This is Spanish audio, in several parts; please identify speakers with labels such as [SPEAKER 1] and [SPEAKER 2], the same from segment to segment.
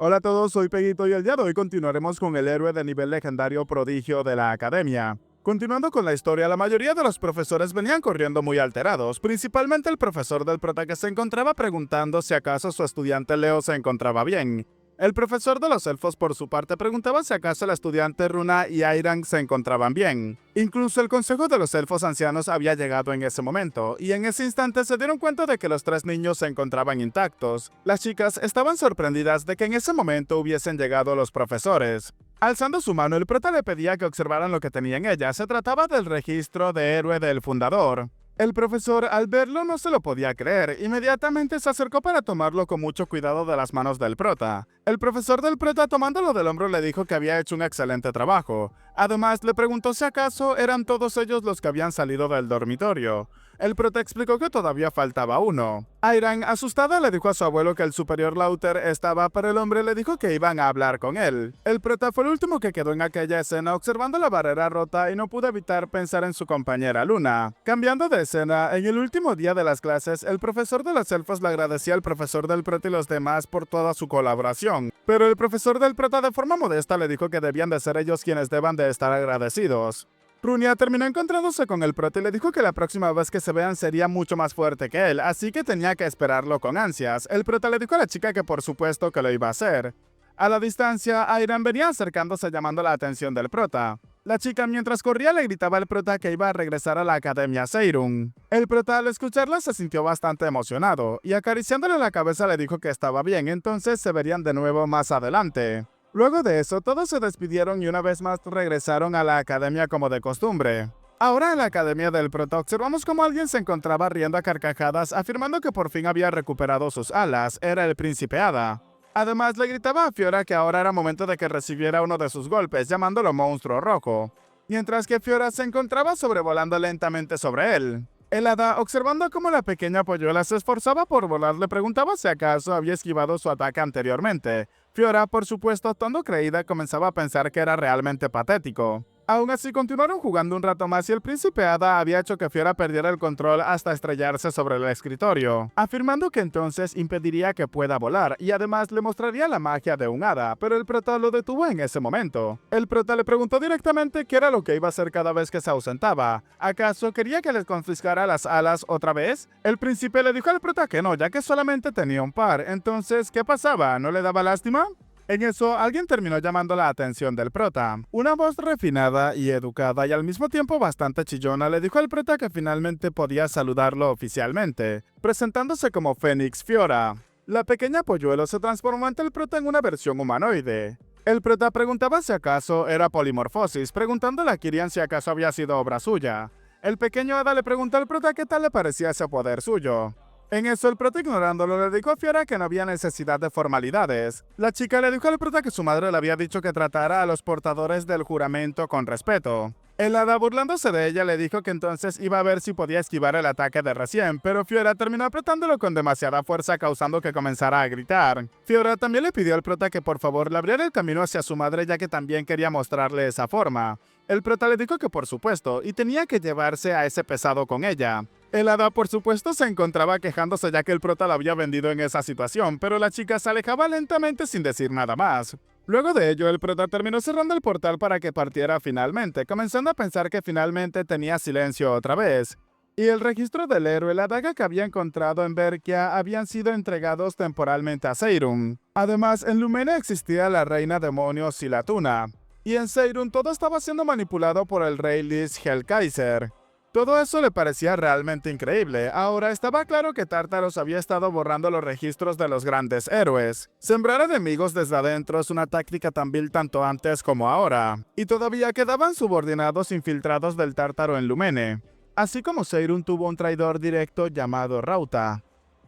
[SPEAKER 1] Hola a todos, soy Peguito y el día de hoy continuaremos con el héroe de nivel legendario prodigio de la academia. Continuando con la historia, la mayoría de los profesores venían corriendo muy alterados, principalmente el profesor del prota que se encontraba preguntando si acaso su estudiante Leo se encontraba bien. El profesor de los elfos por su parte preguntaba si acaso el estudiante Runa y Airang se encontraban bien. Incluso el consejo de los elfos ancianos había llegado en ese momento, y en ese instante se dieron cuenta de que los tres niños se encontraban intactos. Las chicas estaban sorprendidas de que en ese momento hubiesen llegado los profesores. Alzando su mano, el prota le pedía que observaran lo que tenía en ella. Se trataba del registro de héroe del fundador. El profesor, al verlo, no se lo podía creer. Inmediatamente se acercó para tomarlo con mucho cuidado de las manos del prota. El profesor del prota, tomándolo del hombro, le dijo que había hecho un excelente trabajo. Además, le preguntó si acaso eran todos ellos los que habían salido del dormitorio. El prota explicó que todavía faltaba uno. Airang, asustada, le dijo a su abuelo que el superior Lauter estaba, pero el hombre le dijo que iban a hablar con él. El prota fue el último que quedó en aquella escena observando la barrera rota y no pudo evitar pensar en su compañera Luna. Cambiando de escena, en el último día de las clases, el profesor de los elfos le agradecía al profesor del prota y los demás por toda su colaboración. Pero el profesor del prota de forma modesta le dijo que debían de ser ellos quienes deban de estar agradecidos. Runia terminó encontrándose con el prota y le dijo que la próxima vez que se vean sería mucho más fuerte que él, así que tenía que esperarlo con ansias. El prota le dijo a la chica que por supuesto que lo iba a hacer. A la distancia, Airan venía acercándose llamando la atención del prota. La chica mientras corría le gritaba al prota que iba a regresar a la Academia Seirun. El prota al escucharla se sintió bastante emocionado, y acariciándole la cabeza le dijo que estaba bien, entonces se verían de nuevo más adelante. Luego de eso, todos se despidieron y una vez más regresaron a la academia como de costumbre. Ahora en la academia del prota observamos cómo alguien se encontraba riendo a carcajadas afirmando que por fin había recuperado sus alas, era el príncipe Hada. Además le gritaba a Fiora que ahora era momento de que recibiera uno de sus golpes, llamándolo monstruo rojo, mientras que Fiora se encontraba sobrevolando lentamente sobre él. El hada, observando cómo la pequeña polluela se esforzaba por volar, le preguntaba si acaso había esquivado su ataque anteriormente. Fiora, por supuesto, tono creída, comenzaba a pensar que era realmente patético. Aún así, continuaron jugando un rato más y el príncipe Hada había hecho que Fiora perdiera el control hasta estrellarse sobre el escritorio, afirmando que entonces impediría que pueda volar y además le mostraría la magia de un hada, pero el prota lo detuvo en ese momento. El prota le preguntó directamente qué era lo que iba a hacer cada vez que se ausentaba. ¿Acaso quería que les confiscara las alas otra vez? El príncipe le dijo al prota que no, ya que solamente tenía un par. Entonces, ¿qué pasaba? ¿No le daba lástima? En eso, alguien terminó llamando la atención del prota. Una voz refinada y educada y al mismo tiempo bastante chillona le dijo al prota que finalmente podía saludarlo oficialmente, presentándose como Fénix Fiora. La pequeña polluelo se transformó ante el prota en una versión humanoide. El prota preguntaba si acaso era polimorfosis, preguntándole a Kirian si acaso había sido obra suya. El pequeño hada le preguntó al prota qué tal le parecía ese poder suyo. En eso, el prota ignorándolo le dijo a Fiora que no había necesidad de formalidades. La chica le dijo al prota que su madre le había dicho que tratara a los portadores del juramento con respeto. El hada, burlándose de ella, le dijo que entonces iba a ver si podía esquivar el ataque de recién, pero Fiora terminó apretándolo con demasiada fuerza, causando que comenzara a gritar. Fiora también le pidió al prota que por favor le abriera el camino hacia su madre, ya que también quería mostrarle esa forma. El prota le dijo que por supuesto, y tenía que llevarse a ese pesado con ella. El hada, por supuesto, se encontraba quejándose ya que el prota la había vendido en esa situación, pero la chica se alejaba lentamente sin decir nada más. Luego de ello, el prota terminó cerrando el portal para que partiera finalmente, comenzando a pensar que finalmente tenía silencio otra vez. Y el registro del héroe, la daga que había encontrado en Berkia, habían sido entregados temporalmente a Seirun. Además, en Lumene existía la reina demonio Silatuna. Y en Seirun todo estaba siendo manipulado por el rey Lis Hellkaiser. Todo eso le parecía realmente increíble. Ahora estaba claro que Tartaros había estado borrando los registros de los grandes héroes. Sembrar enemigos desde adentro es una táctica tan vil tanto antes como ahora. Y todavía quedaban subordinados infiltrados del Tártaro en Lumene. Así como Seirun tuvo un traidor directo llamado Rauta.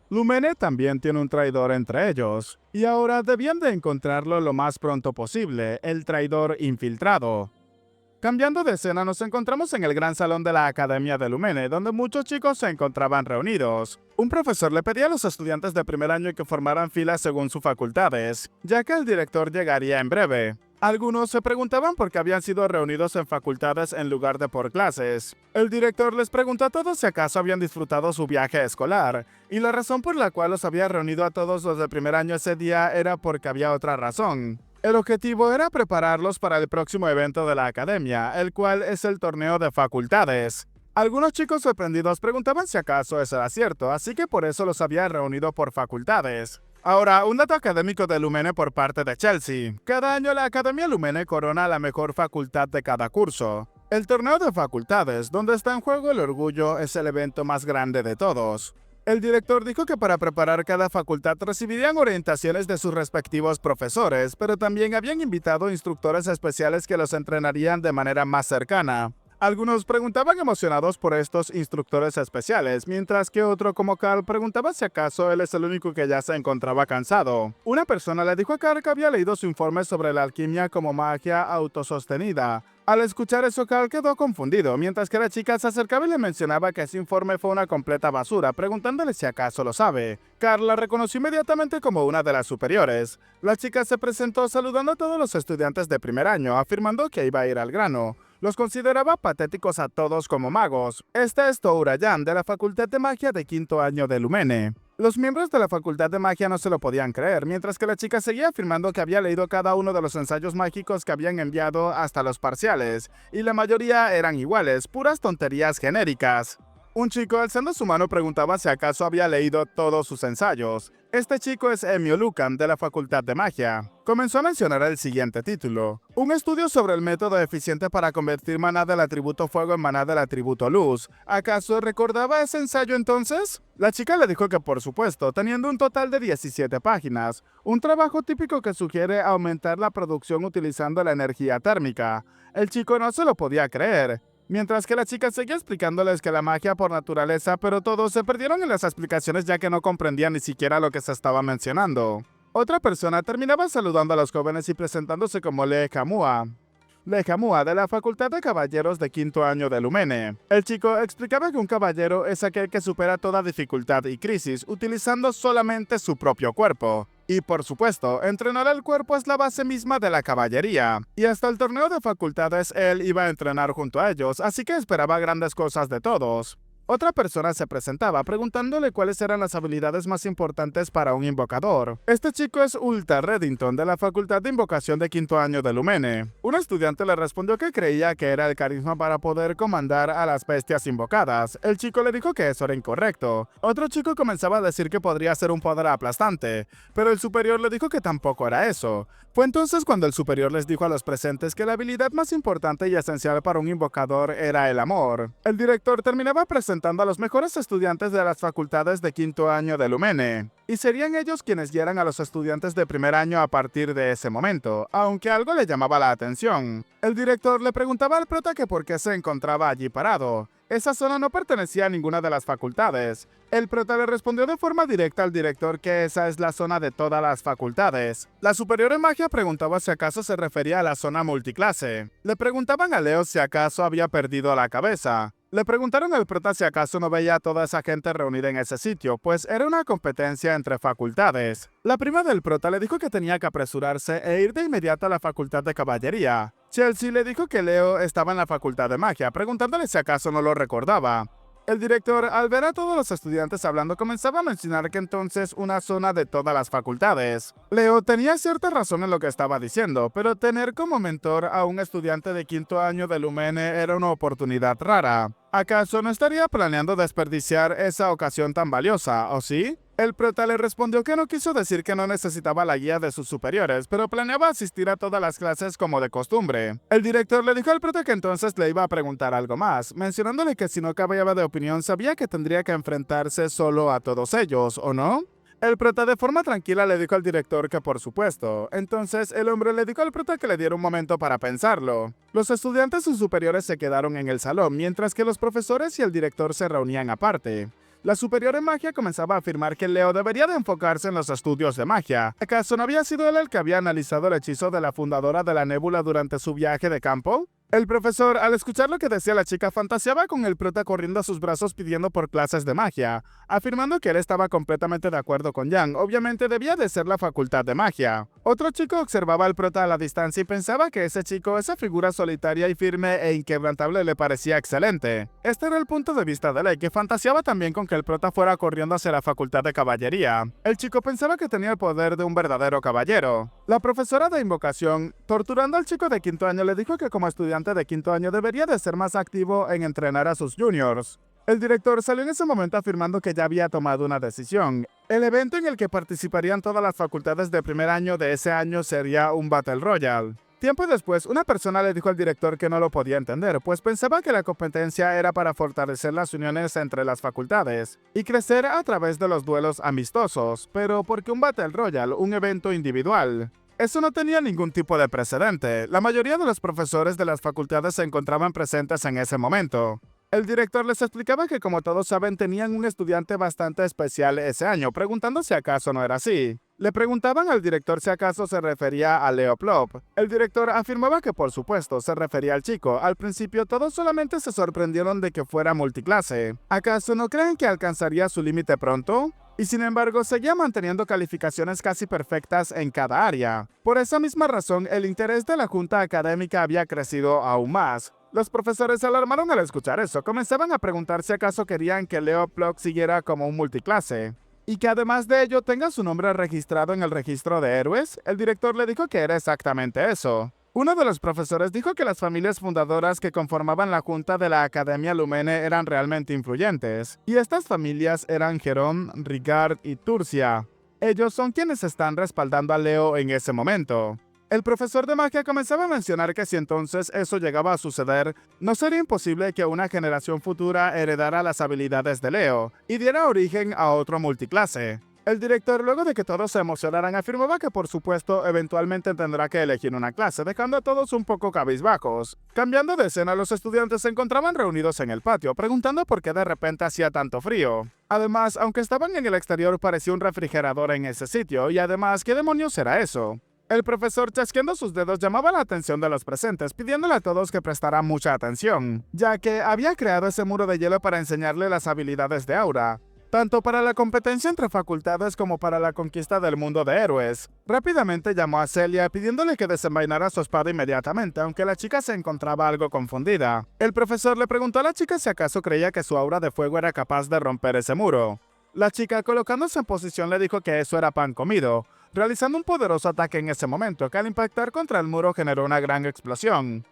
[SPEAKER 1] Lumene también tiene un traidor entre ellos. Y ahora debían de encontrarlo lo más pronto posible, el traidor infiltrado. Cambiando de escena, nos encontramos en el gran salón de la Academia de Lumene, donde muchos chicos se encontraban reunidos. Un profesor le pedía a los estudiantes de primer año que formaran filas según sus facultades, ya que el director llegaría en breve. Algunos se preguntaban por qué habían sido reunidos en facultades en lugar de por clases. El director les preguntó a todos si acaso habían disfrutado su viaje escolar, y la razón por la cual los había reunido a todos los de primer año ese día era porque había otra razón. El objetivo era prepararlos para el próximo evento de la academia, el cual es el torneo de facultades. Algunos chicos sorprendidos preguntaban si acaso eso era cierto, así que por eso los había reunido por facultades. Ahora, un dato académico de Lumene por parte de Chelsea. Cada año la Academia Lumene corona la mejor facultad de cada curso. El torneo de facultades, donde está en juego el orgullo, es el evento más grande de todos. El director dijo que para preparar cada facultad recibirían orientaciones de sus respectivos profesores, pero también habían invitado instructores especiales que los entrenarían de manera más cercana. Algunos preguntaban emocionados por estos instructores especiales, mientras que otro como Carl preguntaba si acaso él es el único que ya se encontraba cansado. Una persona le dijo a Carl que había leído su informe sobre la alquimia como magia autosostenida. Al escuchar eso, Carl quedó confundido, mientras que la chica se acercaba y le mencionaba que ese informe fue una completa basura, preguntándole si acaso lo sabe. Carl la reconoció inmediatamente como una de las superiores. La chica se presentó saludando a todos los estudiantes de primer año, afirmando que iba a ir al grano. Los consideraba patéticos a todos como magos. Este es Tourayan, de la Facultad de Magia de quinto año de Lumene. Los miembros de la Facultad de Magia no se lo podían creer, mientras que la chica seguía afirmando que había leído cada uno de los ensayos mágicos que habían enviado hasta los parciales, y la mayoría eran iguales, puras tonterías genéricas. Un chico alzando su mano preguntaba si acaso había leído todos sus ensayos. Este chico es Emio Lucan, de la Facultad de Magia. Comenzó a mencionar el siguiente título: un estudio sobre el método eficiente para convertir maná del atributo fuego en maná del atributo luz. ¿Acaso recordaba ese ensayo entonces? La chica le dijo que por supuesto, teniendo un total de 17 páginas. Un trabajo típico que sugiere aumentar la producción utilizando la energía térmica. El chico no se lo podía creer. Mientras que la chica seguía explicándoles que la magia por naturaleza, pero todos se perdieron en las explicaciones ya que no comprendían ni siquiera lo que se estaba mencionando. Otra persona terminaba saludando a los jóvenes y presentándose como Lee Kamua. Lee Kamua, de la Facultad de Caballeros de quinto año de Lumene. El chico explicaba que un caballero es aquel que supera toda dificultad y crisis utilizando solamente su propio cuerpo. Y por supuesto, entrenar el cuerpo es la base misma de la caballería. Y hasta el torneo de facultades él iba a entrenar junto a ellos, así que esperaba grandes cosas de todos. Otra persona se presentaba preguntándole cuáles eran las habilidades más importantes para un invocador. Este chico es Ulta Reddington, de la Facultad de Invocación de quinto año de Lumene. Un estudiante le respondió que creía que era el carisma para poder comandar a las bestias invocadas. El chico le dijo que eso era incorrecto. Otro chico comenzaba a decir que podría ser un poder aplastante, pero el superior le dijo que tampoco era eso. Fue entonces cuando el superior les dijo a los presentes que la habilidad más importante y esencial para un invocador era el amor. El director terminaba presentando a los mejores estudiantes de las facultades de quinto año de Lumene, y serían ellos quienes guiaran a los estudiantes de primer año a partir de ese momento, aunque algo le llamaba la atención. El director le preguntaba al prota que por qué se encontraba allí parado. Esa zona no pertenecía a ninguna de las facultades. El prota le respondió de forma directa al director que esa es la zona de todas las facultades. La superior en magia preguntaba si acaso se refería a la zona multiclase. Le preguntaban a Leo si acaso había perdido la cabeza. Le preguntaron al prota si acaso no veía a toda esa gente reunida en ese sitio, pues era una competencia entre facultades. La prima del prota le dijo que tenía que apresurarse e ir de inmediato a la facultad de caballería. Chelsea le dijo que Leo estaba en la facultad de magia, preguntándole si acaso no lo recordaba. El director, al ver a todos los estudiantes hablando, comenzaba a mencionar que entonces una zona de todas las facultades. Leo tenía cierta razón en lo que estaba diciendo, pero tener como mentor a un estudiante de quinto año de Lumene era una oportunidad rara. ¿Acaso no estaría planeando desperdiciar esa ocasión tan valiosa, o sí? El prota le respondió que no quiso decir que no necesitaba la guía de sus superiores, pero planeaba asistir a todas las clases como de costumbre. El director le dijo al prota que entonces le iba a preguntar algo más, mencionándole que si no cambiaba de opinión sabía que tendría que enfrentarse solo a todos ellos, ¿o no? El prota de forma tranquila le dijo al director que por supuesto. Entonces el hombre le dijo al prota que le diera un momento para pensarlo. Los estudiantes y superiores se quedaron en el salón, mientras que los profesores y el director se reunían aparte. La superior en magia comenzaba a afirmar que Leo debería de enfocarse en los estudios de magia. ¿Acaso no había sido él el que había analizado el hechizo de la fundadora de la nébula durante su viaje de campo? El profesor, al escuchar lo que decía la chica, fantaseaba con el prota corriendo a sus brazos pidiendo por clases de magia, afirmando que él estaba completamente de acuerdo con Yang. Obviamente debía de ser la facultad de magia. Otro chico observaba al prota a la distancia y pensaba que ese chico, esa figura solitaria y firme e inquebrantable, le parecía excelente. Este era el punto de vista de Lei, que fantaseaba también con que el prota fuera corriendo hacia la facultad de caballería. El chico pensaba que tenía el poder de un verdadero caballero. La profesora de invocación, torturando al chico de quinto año, le dijo que como estudiante de quinto año debería de ser más activo en entrenar a sus juniors. El director salió en ese momento afirmando que ya había tomado una decisión. El evento en el que participarían todas las facultades de primer año de ese año sería un Battle Royale. Tiempo después, una persona le dijo al director que no lo podía entender, pues pensaba que la competencia era para fortalecer las uniones entre las facultades y crecer a través de los duelos amistosos, pero ¿por qué un Battle Royale, un evento individual? Eso no tenía ningún tipo de precedente. La mayoría de los profesores de las facultades se encontraban presentes en ese momento. El director les explicaba que, como todos saben, tenían un estudiante bastante especial ese año, preguntando si acaso no era así. Le preguntaban al director si acaso se refería a Leo Plop. El director afirmaba que por supuesto se refería al chico. Al principio todos solamente se sorprendieron de que fuera multiclase. ¿Acaso no creen que alcanzaría su límite pronto? Y sin embargo, seguía manteniendo calificaciones casi perfectas en cada área. Por esa misma razón, el interés de la junta académica había crecido aún más. Los profesores se alarmaron al escuchar eso. Comenzaban a preguntar si acaso querían que Leo Plop siguiera como un multiclase. Y que además de ello tenga su nombre registrado en el registro de héroes. El director le dijo que era exactamente eso. Uno de los profesores dijo que las familias fundadoras que conformaban la junta de la Academia Lumene eran realmente influyentes, y estas familias eran Jerome, Rigard y Turcia. Ellos son quienes están respaldando a Leo en ese momento. El profesor de magia comenzaba a mencionar que si entonces eso llegaba a suceder, no sería imposible que una generación futura heredara las habilidades de Leo y diera origen a otro multiclase. El director, luego de que todos se emocionaran, afirmaba que por supuesto eventualmente tendrá que elegir una clase, dejando a todos un poco cabizbajos. Cambiando de escena, los estudiantes se encontraban reunidos en el patio, preguntando por qué de repente hacía tanto frío. Además, aunque estaban en el exterior, parecía un refrigerador en ese sitio, y además, ¿qué demonios era eso? El profesor, chasqueando sus dedos, llamaba la atención de los presentes, pidiéndole a todos que prestaran mucha atención, ya que había creado ese muro de hielo para enseñarle las habilidades de Aura, tanto para la competencia entre facultades como para la conquista del mundo de héroes. Rápidamente llamó a Celia pidiéndole que desenvainara su espada inmediatamente, aunque la chica se encontraba algo confundida. El profesor le preguntó a la chica si acaso creía que su aura de fuego era capaz de romper ese muro. La chica, colocándose en posición, le dijo que eso era pan comido, realizando un poderoso ataque en ese momento, que al impactar contra el muro generó una gran explosión.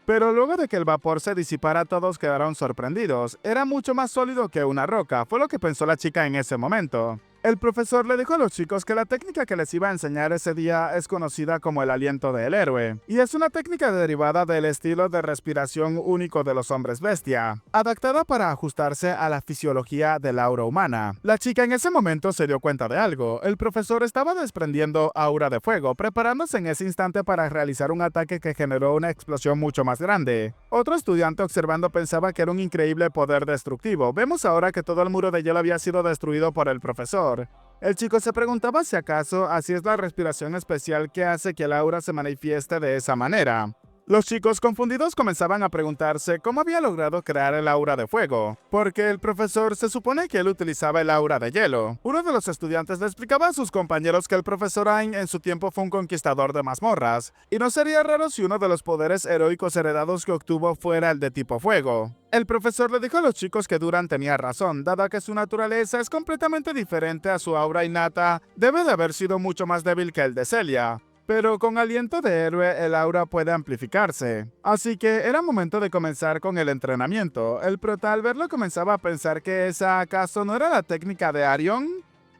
[SPEAKER 1] Pero luego de que el vapor se disipara, todos quedaron sorprendidos. Era mucho más sólido que una roca, fue lo que pensó la chica en ese momento. El profesor le dijo a los chicos que la técnica que les iba a enseñar ese día es conocida como el aliento del héroe, y es una técnica derivada del estilo de respiración único de los hombres bestia, adaptada para ajustarse a la fisiología del aura humana. La chica en ese momento se dio cuenta de algo. El profesor estaba desprendiendo aura de fuego, preparándose en ese instante para realizar un ataque que generó una explosión mucho más grande. Otro estudiante observando pensaba que era un increíble poder destructivo. Vemos ahora que todo el muro de hielo había sido destruido por el profesor. El chico se preguntaba si acaso así es la respiración especial que hace que el aura se manifieste de esa manera. Los chicos confundidos comenzaban a preguntarse cómo había logrado crear el aura de fuego, porque el profesor se supone que él utilizaba el aura de hielo. Uno de los estudiantes le explicaba a sus compañeros que el profesor Ain en su tiempo fue un conquistador de mazmorras, y no sería raro si uno de los poderes heroicos heredados que obtuvo fuera el de tipo fuego. El profesor le dijo a los chicos que Duran tenía razón, dada que su naturaleza es completamente diferente a su aura innata, debe de haber sido mucho más débil que el de Celia. Pero con aliento de héroe el aura puede amplificarse. Así que era momento de comenzar con el entrenamiento. El prota al verlo comenzaba a pensar que esa acaso no era la técnica de Arion.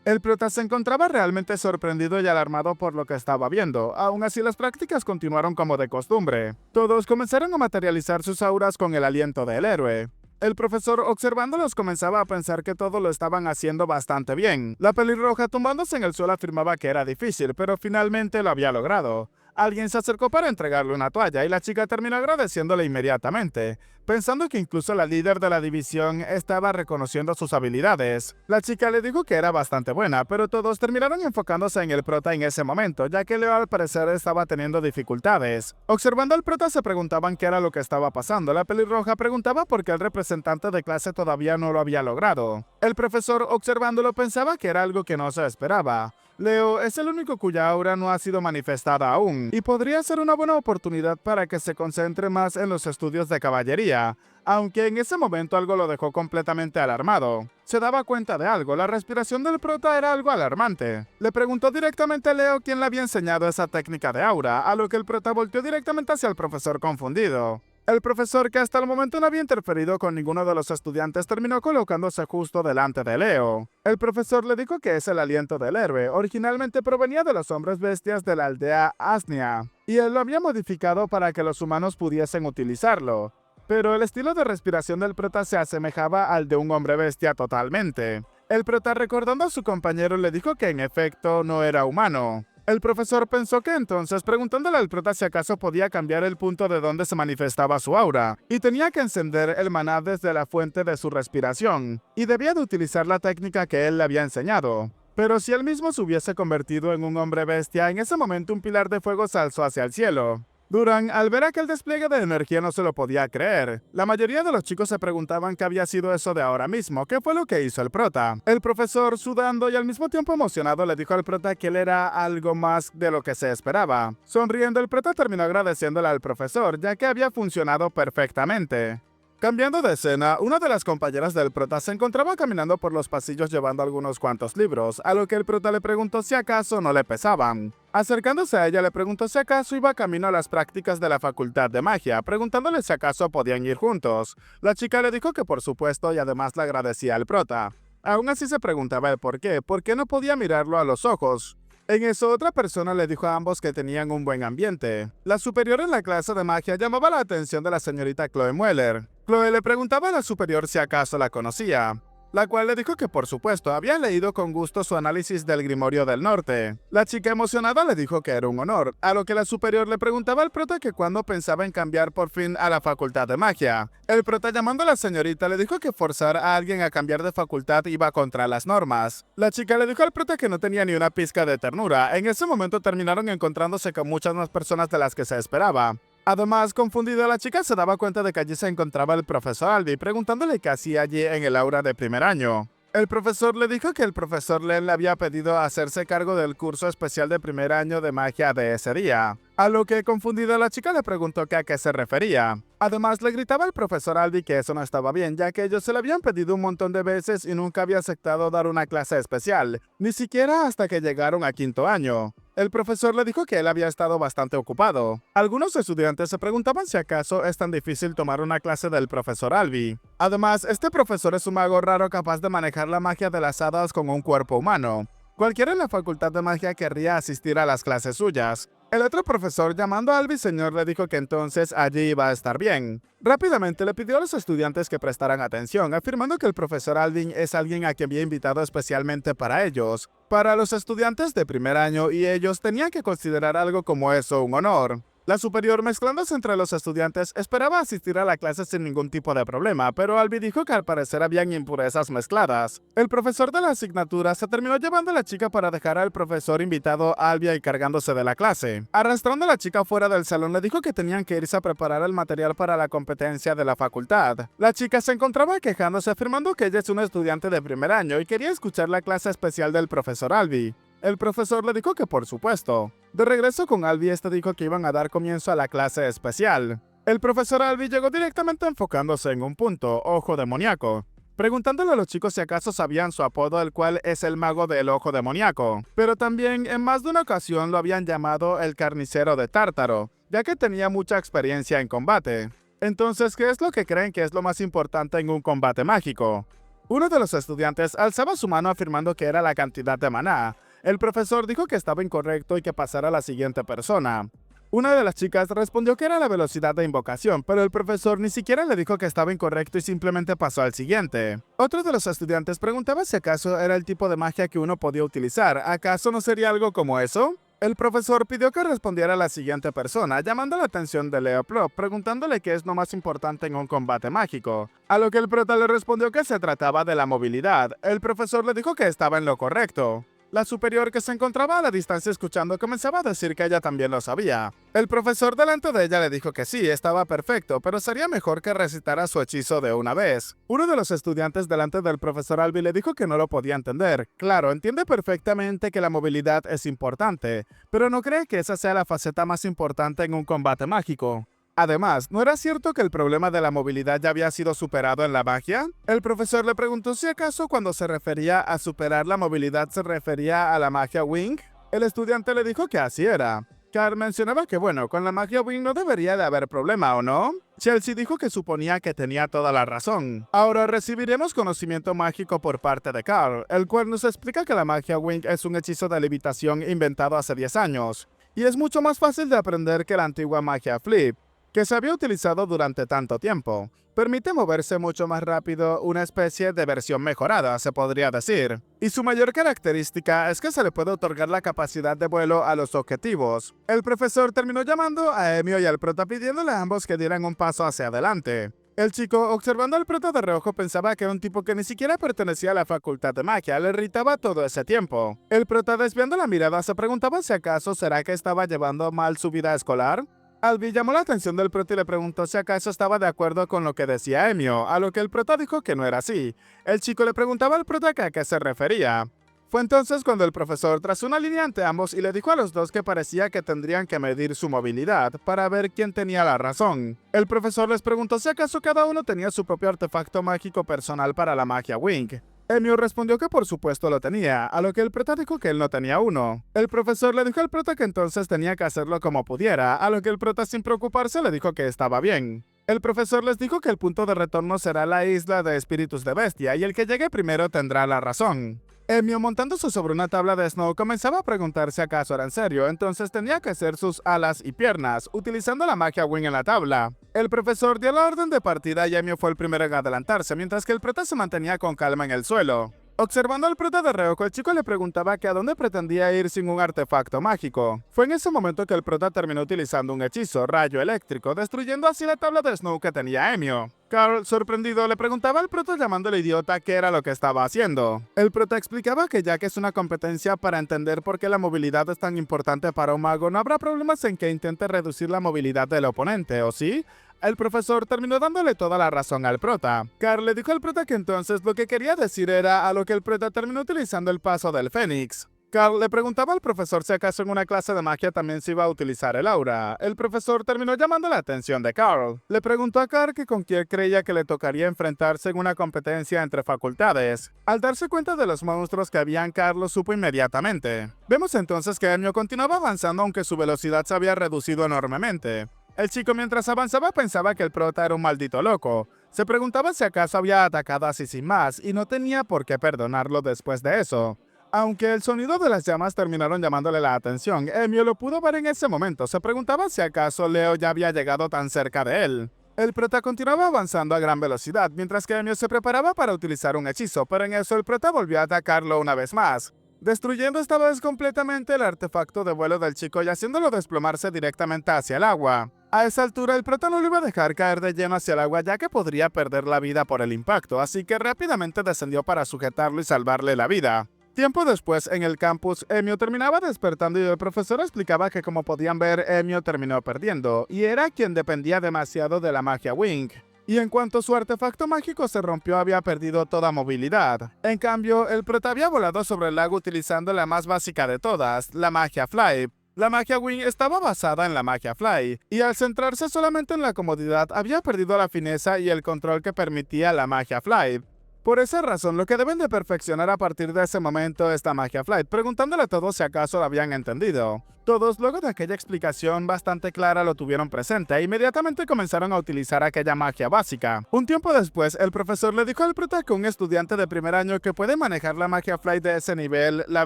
[SPEAKER 1] El prota se encontraba realmente sorprendido y alarmado por lo que estaba viendo. Aún así las prácticas continuaron como de costumbre. Todos comenzaron a materializar sus auras con el aliento del héroe. El profesor, observándolos, comenzaba a pensar que todo lo estaban haciendo bastante bien. La pelirroja, tumbándose en el suelo, afirmaba que era difícil, pero finalmente lo había logrado. Alguien se acercó para entregarle una toalla y la chica terminó agradeciéndole inmediatamente, pensando que incluso la líder de la división estaba reconociendo sus habilidades. La chica le dijo que era bastante buena, pero todos terminaron enfocándose en el prota en ese momento, ya que Leo al parecer estaba teniendo dificultades. Observando al prota se preguntaban qué era lo que estaba pasando. La pelirroja preguntaba por qué el representante de clase todavía no lo había logrado. El profesor, observándolo, pensaba que era algo que no se esperaba. Leo es el único cuya aura no ha sido manifestada aún, y podría ser una buena oportunidad para que se concentre más en los estudios de caballería, aunque en ese momento algo lo dejó completamente alarmado. Se daba cuenta de algo, la respiración del prota era algo alarmante. Le preguntó directamente a Leo quién le había enseñado esa técnica de aura, a lo que el prota volteó directamente hacia el profesor confundido. El profesor, que hasta el momento no había interferido con ninguno de los estudiantes, terminó colocándose justo delante de Leo. El profesor le dijo que es el aliento del héroe. Originalmente provenía de los hombres bestias de la aldea Asnia, y él lo había modificado para que los humanos pudiesen utilizarlo. Pero el estilo de respiración del prota se asemejaba al de un hombre bestia totalmente. El prota, recordando a su compañero, le dijo que en efecto no era humano. El profesor pensó que entonces, preguntándole al prota si acaso podía cambiar el punto de donde se manifestaba su aura, y tenía que encender el maná desde la fuente de su respiración, y debía de utilizar la técnica que él le había enseñado. Pero si él mismo se hubiese convertido en un hombre bestia, en ese momento un pilar de fuego se alzó hacia el cielo. Duran, al ver aquel despliegue de energía, no se lo podía creer. La mayoría de los chicos se preguntaban qué había sido eso de ahora mismo, qué fue lo que hizo el prota. El profesor, sudando y al mismo tiempo emocionado, le dijo al prota que él era algo más de lo que se esperaba. Sonriendo, el prota terminó agradeciéndole al profesor, ya que había funcionado perfectamente. Cambiando de escena, una de las compañeras del prota se encontraba caminando por los pasillos llevando algunos cuantos libros, a lo que el prota le preguntó si acaso no le pesaban. Acercándose a ella le preguntó si acaso iba camino a las prácticas de la facultad de magia, preguntándole si acaso podían ir juntos. La chica le dijo que por supuesto y además le agradecía al prota. Aún así se preguntaba el por qué no podía mirarlo a los ojos. En eso, otra persona le dijo a ambos que tenían un buen ambiente. La superior en la clase de magia llamaba la atención de la señorita Chloe Mueller. Chloe le preguntaba a la superior si acaso la conocía, la cual le dijo que por supuesto había leído con gusto su análisis del Grimorio del Norte. La chica emocionada le dijo que era un honor, a lo que la superior le preguntaba al prota que cuándo pensaba en cambiar por fin a la facultad de magia. El prota, llamando a la señorita, le dijo que forzar a alguien a cambiar de facultad iba contra las normas. La chica le dijo al prota que no tenía ni una pizca de ternura. En ese momento terminaron encontrándose con muchas más personas de las que se esperaba. Además, confundida, la chica se daba cuenta de que allí se encontraba el profesor Albi, preguntándole qué hacía allí en el aula de primer año. El profesor le dijo que el profesor Len le había pedido hacerse cargo del curso especial de primer año de magia de ese día, a lo que, confundida, la chica le preguntó que a qué se refería. Además, le gritaba al profesor Albi que eso no estaba bien, ya que ellos se le habían pedido un montón de veces y nunca había aceptado dar una clase especial, ni siquiera hasta que llegaron a quinto año. El profesor le dijo que él había estado bastante ocupado. Algunos estudiantes se preguntaban si acaso es tan difícil tomar una clase del profesor Albi. Además, este profesor es un mago raro capaz de manejar la magia de las hadas con un cuerpo humano. Cualquiera en la facultad de magia querría asistir a las clases suyas. El otro profesor, llamando a Albi señor, le dijo que entonces allí iba a estar bien. Rápidamente le pidió a los estudiantes que prestaran atención, afirmando que el profesor Alvin es alguien a quien había invitado especialmente para ellos, para los estudiantes de primer año, y ellos tenían que considerar algo como eso un honor. La superior, mezclándose entre los estudiantes, esperaba asistir a la clase sin ningún tipo de problema, pero Albi dijo que al parecer habían impurezas mezcladas. El profesor de la asignatura se terminó llevando a la chica para dejar al profesor invitado a Albi encargándose de la clase. Arrastrando a la chica fuera del salón, le dijo que tenían que irse a preparar el material para la competencia de la facultad. La chica se encontraba quejándose, afirmando que ella es una estudiante de primer año y quería escuchar la clase especial del profesor Albi. El profesor le dijo que por supuesto. De regreso con Albi, este dijo que iban a dar comienzo a la clase especial. El profesor Albi llegó directamente enfocándose en un punto, ojo demoníaco, preguntándole a los chicos si acaso sabían su apodo, el cual es el mago del ojo demoníaco. Pero también en más de una ocasión lo habían llamado el carnicero de Tártaro, ya que tenía mucha experiencia en combate. Entonces, ¿qué es lo que creen que es lo más importante en un combate mágico? Uno de los estudiantes alzaba su mano afirmando que era la cantidad de maná. El profesor dijo que estaba incorrecto y que pasara a la siguiente persona. Una de las chicas respondió que era la velocidad de invocación, pero el profesor ni siquiera le dijo que estaba incorrecto y simplemente pasó al siguiente. Otro de los estudiantes preguntaba si acaso era el tipo de magia que uno podía utilizar. ¿Acaso no sería algo como eso? El profesor pidió que respondiera a la siguiente persona, llamando la atención de Leo Plop, preguntándole qué es lo más importante en un combate mágico. A lo que el prota le respondió que se trataba de la movilidad. El profesor le dijo que estaba en lo correcto. La superior, que se encontraba a la distancia escuchando, comenzaba a decir que ella también lo sabía. El profesor delante de ella le dijo que sí, estaba perfecto, pero sería mejor que recitara su hechizo de una vez. Uno de los estudiantes delante del profesor Albi le dijo que no lo podía entender. Claro, entiende perfectamente que la movilidad es importante, pero no cree que esa sea la faceta más importante en un combate mágico. Además, ¿no era cierto que el problema de la movilidad ya había sido superado en la magia? El profesor le preguntó si acaso cuando se refería a superar la movilidad se refería a la magia Wing. El estudiante le dijo que así era. Carl mencionaba que bueno, con la magia Wing no debería de haber problema, ¿o no? Chelsea dijo que suponía que tenía toda la razón. Ahora recibiremos conocimiento mágico por parte de Carl, el cual nos explica que la magia Wing es un hechizo de levitación inventado hace 10 años, y es mucho más fácil de aprender que la antigua magia Flip, que se había utilizado durante tanto tiempo. Permite moverse mucho más rápido, una especie de versión mejorada, se podría decir. Y su mayor característica es que se le puede otorgar la capacidad de vuelo a los objetivos. El profesor terminó llamando a Emio y al prota pidiéndole a ambos que dieran un paso hacia adelante. El chico, observando al prota de reojo, pensaba que un tipo que ni siquiera pertenecía a la facultad de magia le irritaba todo ese tiempo. El prota, desviando la mirada, se preguntaba si acaso será que estaba llevando mal su vida escolar. Albi llamó la atención del prota y le preguntó si acaso estaba de acuerdo con lo que decía Emio, a lo que el prota dijo que no era así. El chico le preguntaba al prota a qué se refería. Fue entonces cuando el profesor trazó una línea ante ambos y le dijo a los dos que parecía que tendrían que medir su movilidad para ver quién tenía la razón. El profesor les preguntó si acaso cada uno tenía su propio artefacto mágico personal para la magia Wing. Emio respondió que por supuesto lo tenía, a lo que el prota dijo que él no tenía uno. El profesor le dijo al prota que entonces tenía que hacerlo como pudiera, a lo que el prota sin preocuparse le dijo que estaba bien. El profesor les dijo que el punto de retorno será la isla de espíritus de bestia y el que llegue primero tendrá la razón. Emio, montándose sobre una tabla de Snow, comenzaba a preguntar si acaso era en serio, entonces tenía que hacer sus alas y piernas, utilizando la magia Wing en la tabla. El profesor dio la orden de partida y Emio fue el primero en adelantarse, mientras que el prota se mantenía con calma en el suelo. Observando al prota de reojo, el chico le preguntaba que a dónde pretendía ir sin un artefacto mágico. Fue en ese momento que el prota terminó utilizando un hechizo, rayo eléctrico, destruyendo así la tabla de Snow que tenía Emio. Carl, sorprendido, le preguntaba al prota llamándole idiota qué era lo que estaba haciendo. El prota explicaba que ya que es una competencia para entender por qué la movilidad es tan importante para un mago, no habrá problemas en que intente reducir la movilidad del oponente, ¿o sí? El profesor terminó dándole toda la razón al prota. Carl le dijo al prota que entonces lo que quería decir era, a lo que el prota terminó utilizando el paso del Fénix. Carl le preguntaba al profesor si acaso en una clase de magia también se iba a utilizar el aura. El profesor terminó llamando la atención de Carl. Le preguntó a Carl que con quién creía que le tocaría enfrentarse en una competencia entre facultades. Al darse cuenta de los monstruos que habían, Carl lo supo inmediatamente. Vemos entonces que Emio continuaba avanzando aunque su velocidad se había reducido enormemente. El chico mientras avanzaba pensaba que el prota era un maldito loco. Se preguntaba si acaso había atacado así sin más y no tenía por qué perdonarlo después de eso. Aunque el sonido de las llamas terminaron llamándole la atención, Emio lo pudo ver en ese momento. Se preguntaba si acaso Leo ya había llegado tan cerca de él. El prota continuaba avanzando a gran velocidad, mientras que Emio se preparaba para utilizar un hechizo, pero en eso el prota volvió a atacarlo una vez más, destruyendo esta vez completamente el artefacto de vuelo del chico y haciéndolo desplomarse directamente hacia el agua. A esa altura el prota no lo iba a dejar caer de lleno hacia el agua ya que podría perder la vida por el impacto, así que rápidamente descendió para sujetarlo y salvarle la vida. Tiempo después, en el campus, Emio terminaba despertando y el profesor explicaba que como podían ver, Emio terminó perdiendo, y era quien dependía demasiado de la magia Wing. Y en cuanto su artefacto mágico se rompió, había perdido toda movilidad. En cambio, el prota había volado sobre el lago utilizando la más básica de todas, la magia Fly. La magia Wing estaba basada en la magia Fly, y al centrarse solamente en la comodidad, había perdido la fineza y el control que permitía la magia Fly. Por esa razón, lo que deben de perfeccionar a partir de ese momento es la magia Flight, preguntándole a todos si acaso lo habían entendido. Todos, luego de aquella explicación bastante clara, lo tuvieron presente e inmediatamente comenzaron a utilizar aquella magia básica. Un tiempo después, el profesor le dijo al prota que un estudiante de primer año que puede manejar la magia Flight de ese nivel, la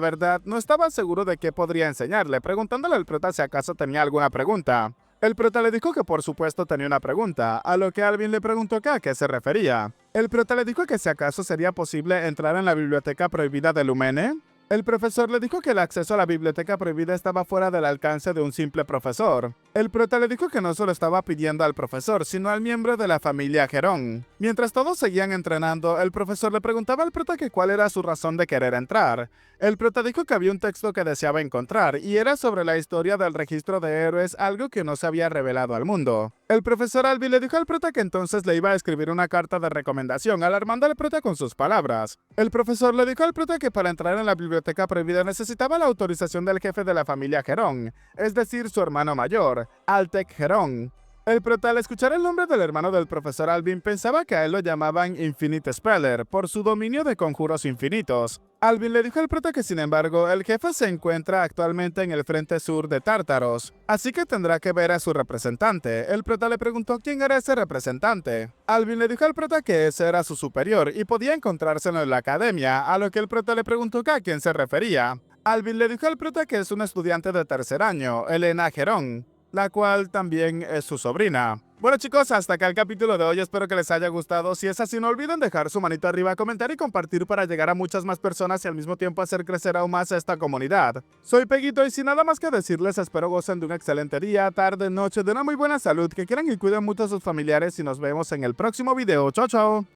[SPEAKER 1] verdad, no estaba seguro de qué podría enseñarle, preguntándole al prota si acaso tenía alguna pregunta. El prota le dijo que por supuesto tenía una pregunta, a lo que Alvin le preguntó que a qué se refería. El prota le dijo que si acaso sería posible entrar en la biblioteca prohibida de Lumene. El profesor le dijo que el acceso a la biblioteca prohibida estaba fuera del alcance de un simple profesor. El prota le dijo que no solo estaba pidiendo al profesor, sino al miembro de la familia Gerón. Mientras todos seguían entrenando, el profesor le preguntaba al prota que cuál era su razón de querer entrar. El prota dijo que había un texto que deseaba encontrar, y era sobre la historia del registro de héroes, algo que no se había revelado al mundo. El profesor Alvin le dijo al prota que entonces le iba a escribir una carta de recomendación, alarmando al prota con sus palabras. El profesor le dijo al prota que para entrar en la biblioteca prohibida necesitaba la autorización del jefe de la familia Gerón, es decir, su hermano mayor, Altec Gerón. El prota, al escuchar el nombre del hermano del profesor Alvin, pensaba que a él lo llamaban Infinite Speller, por su dominio de conjuros infinitos. Alvin le dijo al prota que, sin embargo, el jefe se encuentra actualmente en el frente sur de Tártaros, así que tendrá que ver a su representante. El prota le preguntó quién era ese representante. Alvin le dijo al prota que ese era su superior y podía encontrárselo en la academia, a lo que el prota le preguntó que a quién se refería. Alvin le dijo al prota que es un estudiante de tercer año, Elena Gerón, la cual también es su sobrina. Bueno chicos, hasta acá el capítulo de hoy, espero que les haya gustado. Si es así, no olviden dejar su manito arriba, comentar y compartir para llegar a muchas más personas y al mismo tiempo hacer crecer aún más esta comunidad. Soy Peguito y sin nada más que decirles, espero gocen de un excelente día, tarde, noche, de una muy buena salud, que quieran y cuiden mucho a sus familiares y nos vemos en el próximo video. Chao, chao.